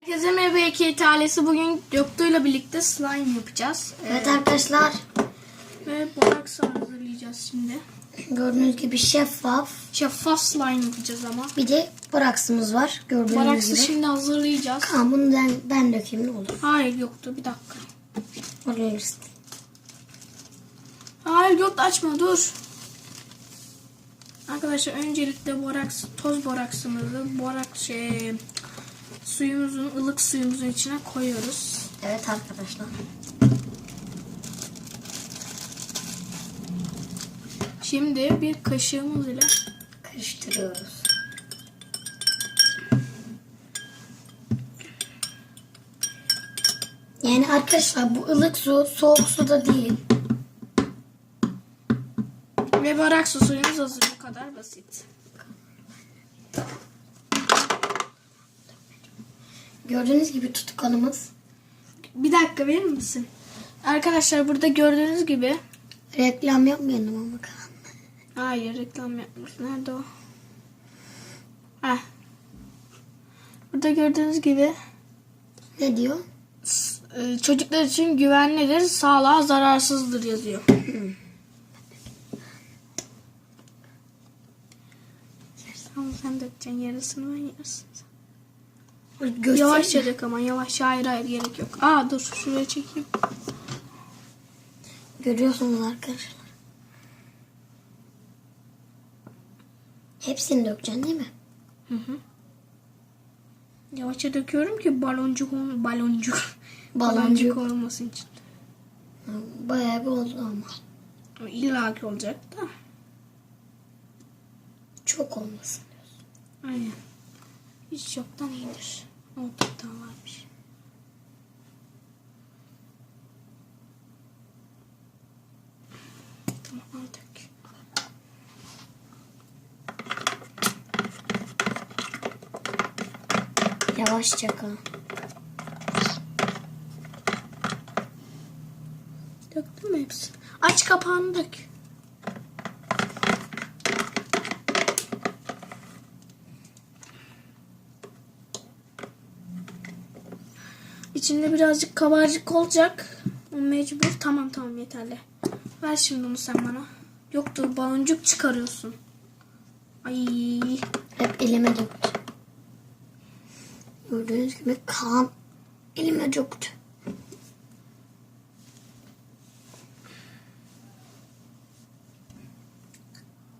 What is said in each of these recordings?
Herkese merhaba, Ekiyet ailesi. Bugün Göktuğ'yla birlikte slime yapacağız. Evet arkadaşlar. Ve boraks hazırlayacağız şimdi. Gördüğünüz gibi şeffaf. Şeffaf slime yapacağız ama. Bir de boraksımız var. Gördüğünüz Boraksı gibi. şimdi hazırlayacağız. Tamam, bunu ben dökeyim, ne olur. Hayır Göktuğ, bir dakika. Alıyoruz. Hayır Göktuğ, açma, dur. Arkadaşlar öncelikle toz boraksımızı ılık suyumuzun içine koyuyoruz. Evet arkadaşlar. Şimdi bir kaşığımız ile Karıştırıyoruz. Yani arkadaşlar bu ılık su, soğuk su da değil. Ve boraksı suyumuz hazır. Bu kadar basit. Gördüğünüz gibi tutukanımız. Bir dakika verir misin? Arkadaşlar burada gördüğünüz gibi. Reklam yapmayalım ama. Hayır, reklam yapmış. Nerede o? Heh. Burada gördüğünüz gibi. Ne diyor? Çocuklar için güvenlidir, sağlığa zararsızdır yazıyor. Tamam, sen dökeceksin yarısını, ben yarısını. Yavaşça dök ama, yavaşça, hayır gerek yok. Dur şuraya çekeyim. Görüyorsunuz arkadaşlar. Hepsini dökeceksin değil mi? Hı. Yavaşça döküyorum ki baloncuk olmasın için. Bayağı bir oldu ama. İlla ki olacak da. Çok olmasın diyorsun. Aynen. Hiç yoktan iyidir. Ortadan varmış. Tamam, aldık. Yavaşça kal. Döktün mü hepsini? Aç kapağını, dök. İçinde birazcık kabarcık olacak. O mecbur. Tamam yeterli. Ver şimdi onu sen bana. Yoktur, baloncuk çıkarıyorsun. Ay. Hep elime döktü. Gördüğünüz gibi kan elime döktü.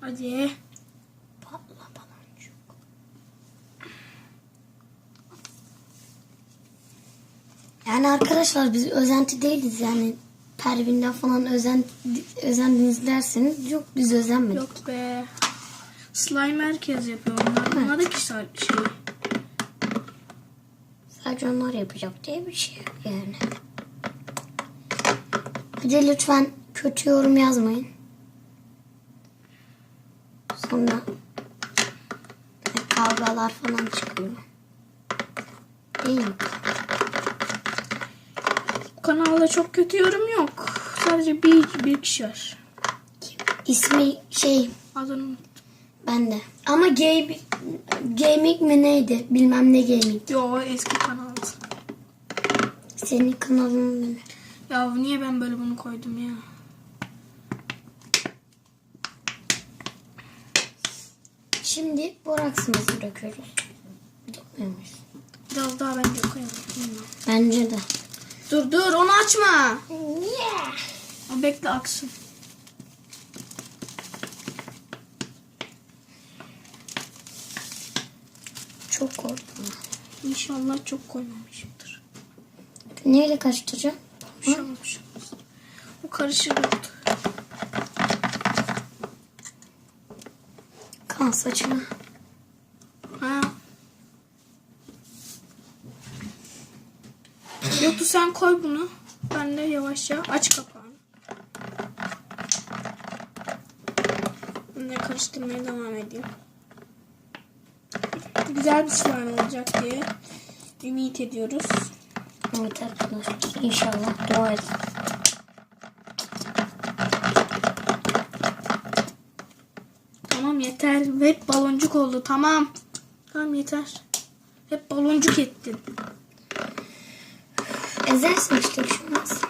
Hadi. Patla baloncuk. Yani arkadaşlar biz özenti değiliz yani. Pervin'den falan özendiniz derseniz yok, biz özenmedik. Yok be. Slime herkes yapıyor. Onlar da ki şey. Sadece onlar yapacak diye bir şey yok yani. Bir de lütfen kötü yorum yazmayın. Sonra kavgalar falan çıkıyor. Değil mi? Bu kanalda çok kötü yorum yok. Sadece bir kişi var. İsmi Adını unuttum. ben de. Ama gaming mi neydi? Bilmem ne gaming. Yo, eski kanaldı. Senin kanalın ne? Ya niye ben böyle bunu koydum ya? Şimdi boraksımızı döküyoruz. Dökmüyor muyuz? Biraz daha bence koyalım. Bence de. Dur onu açma. Yeah. O bekle aksın. Çok korktum. İnşallah çok koymamışımdır. Neyle karıştıracağım? Bir şey olmaz. Bu karışık oldu. Kan saçına. Ha. Yoktu, sen koy bunu. Ben de yavaşça aç kapağını. Ben de karıştırmaya devam edeyim. Güzel bir slime olacak diye ümit ediyoruz. Evet arkadaşlar, inşallah dua edin. Tamam yeter. Hep baloncuk oldu. Tamam. Tamam yeter. Hep baloncuk ettin. Ezersin işte bir şey olmaz.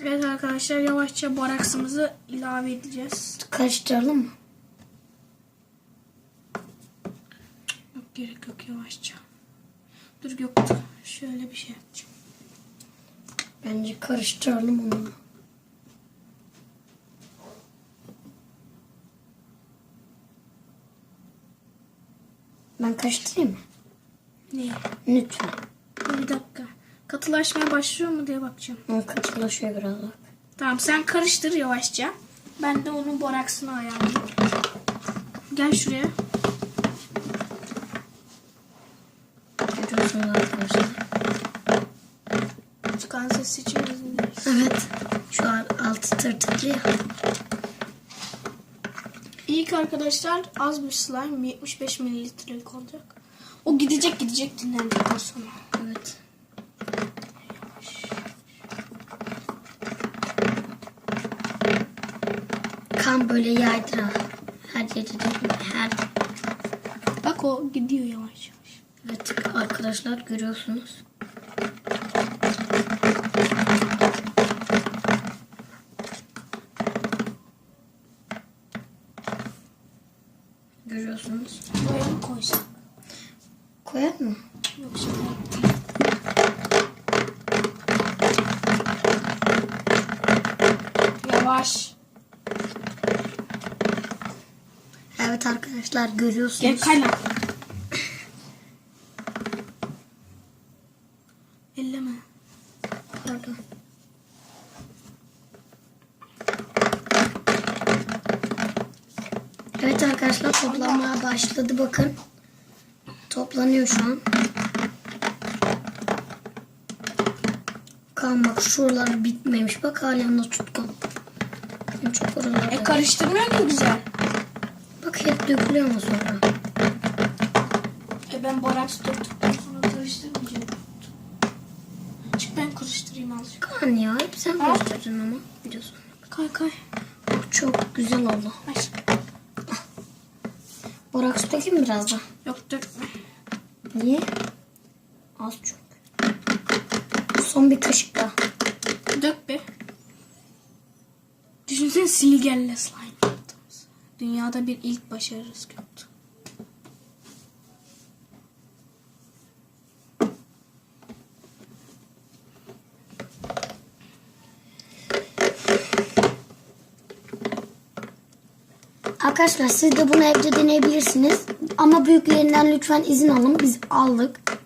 Evet arkadaşlar, yavaşça boraksımızı ilave edeceğiz. Karıştıralım mı? Yok, gerek yok, yavaşça. Dur yoktu. Şöyle bir şey yapacağım. Bence karıştıralım onu. Ben karıştırayım mı? Neyi? Lütfen. Bir dakika. Katılaşmaya başlıyor mu diye bakacağım. O katılaşıyor biraz bak. Tamam, sen karıştır yavaşça. Ben de onun boraksını ayarlayayım. Gel şuraya. Görüyorsunuz arkadaşlar. Çıkan ses için özür dileriz. Evet. Şu an altı tırtıklı ya. İlk arkadaşlar az bir slime, 75 mililitrelik olacak. O gidecek dinlendikten sonra. Evet. Kan böyle yaydıra. Her yerde her. Bak, o gidiyor yavaş yavaş. Evet arkadaşlar görüyorsunuz. Görüyorsunuz. Buraya mı koysak? Koyar mı? Yok, şimdi. Yavaş. Evet arkadaşlar görüyorsunuz. Gel kaynak. Elleme. Pardon. Evet arkadaşlar toplanmaya başladı bakın. Toplanıyor şu an. Kan bak şuralar bitmemiş. Bak halen de tutkan. Çok oralarda. Karıştırmıyor ki güzel. Bak hep dökülüyor ama sonra. Ben boraks döktükten sonra karıştırmayacağım. Çık, ben karıştırayım azıcık. Kan ya hep sen Ha? gösterdin ama. Biliyorsun. Kay kay. Bak çok güzel oldu. Ver. Boraks dökeyim biraz da. Yok, dökme. Niye? Az çok. Son bir kaşık daha. Dök be. Düşünsene, silgelle slime yaptığımız. Dünyada bir ilk başarırız gördü. Arkadaşlar siz de bunu evde deneyebilirsiniz. Ama büyüklerinden lütfen izin alın. Biz aldık.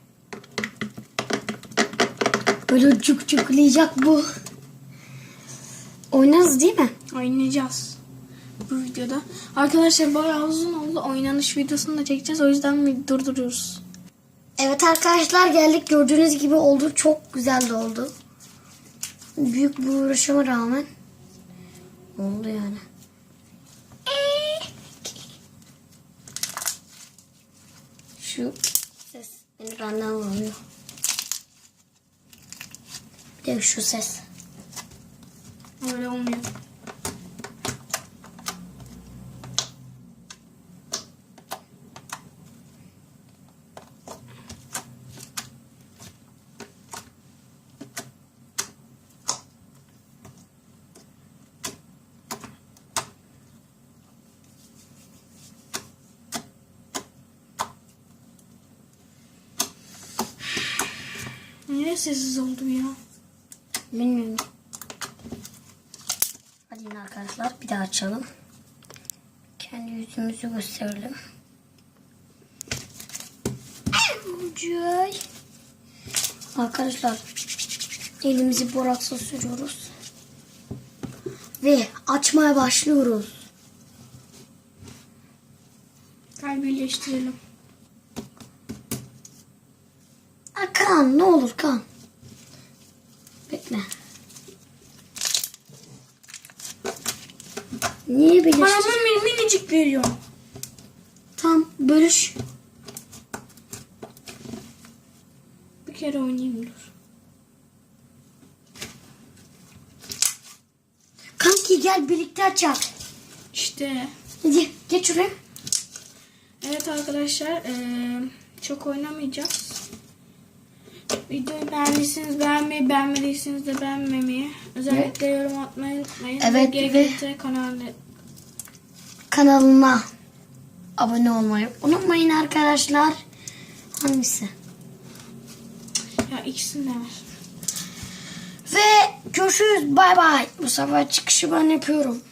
Böyle cuk cuklayacak bu. Oynarız değil mi? Oynayacağız bu videoda. Arkadaşlar bayağı uzun oldu. Oynanış videosunu da çekeceğiz. O yüzden durduruyoruz. Evet arkadaşlar geldik. Gördüğünüz gibi oldu. Çok güzel de oldu. Büyük bir uğraşıma rağmen oldu yani. Şu ses beni benden alıyor. Bir de şu ses. Öyle olmuyor. Niye sessiz oldu ya? Bilmiyorum. Hadi yine arkadaşlar bir daha açalım. Kendi yüzümüzü gösterelim. Joy. Arkadaşlar elimizi boraksa sürüyoruz. Ve açmaya başlıyoruz. Gel birleştirelim. Kan ne olur kan. Bekle. Niye birleştir? Bana minicik veriyor. Tam bölüş. Bir kere oynayayım, dur. gel birlikte açalım. İşte. Hadi geç şuraya. Evet arkadaşlar çok oynamayacağız. Videoyu beğendiyseniz beğenmeyi, beğenmediyseniz de beğenmemeyi. Özellikle yorum atmayı unutmayın. Evet, GGT kanalına abone olmayı unutmayın arkadaşlar. Hangisi? Ya ikisini de var. Ve görüşürüz. Bay bay. Bu sefer çıkışı ben yapıyorum.